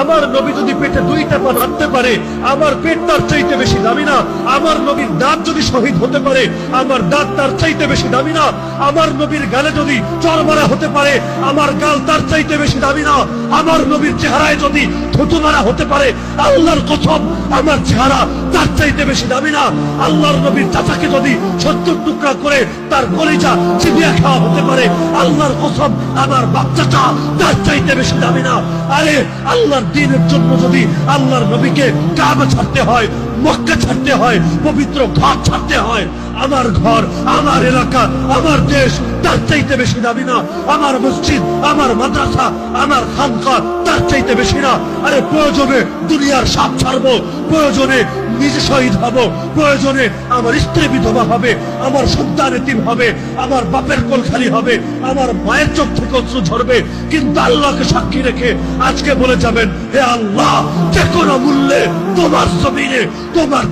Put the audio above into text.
আমার নবী যদি পেটে দুইটা পা রাখতে পারে, আমার পেট তার চাইতে বেশি দামি না? আমার নবীর দাঁত যদি শহীদ হতে পারে, আমার দাঁত তার চাইতে বেশি দামি না? আমার নবীর গালে যদি চড় মারা হতে পারে, আমার গাল তার চাইতে বেশি দামি না? আমার নবীর চেহারায় যদি থুতু মারা হতে পারে, আল্লাহর কসম আমার চেহারা তার চাইতে বেশি দামি না? আল্লাহর নবীর চাচাকে যদি 70 টুকরা করে তার কলিজা চিবিয়ে খাওয়া হতে পারে, আল্লাহর কসম আমার বাচ্চাটা তার চাইতে বেশি দামি না? আরে আল্লাহর দ্বীনের জন্য যদি আল্লাহর নবীকে কাবা ছাড়তে হয়, মক্কা ছাড়তে হয়, পবিত্র ঘর ছাড়তে হয়, আমার ঘর, আমার এলাকা, আমার দেশ তার চাইতে বেশি দামি না? আমার মসজিদ, আমার মাদ্রাসা, আমার খানকা তার চাইতে বেশি না? আরে প্রয়োজনে দুনিয়ার সাপ ছাড়বো, প্রয়োজনে নিজে শহীদ হব, প্রয়োজনে আমার স্ত্রী বিধবা হবে, আমার সন্তান এতিম হবে, আমার বাপের কোল খালি হবে, আমার মায়ের চোখ থেকে অশ্রু ঝরবে, কিন্তু আল্লাহকে সাক্ষী রেখে আজকে বলে যাবেন, হে আল্লাহ, যে কোনো মূল্যে তোমার জমিনে তোমার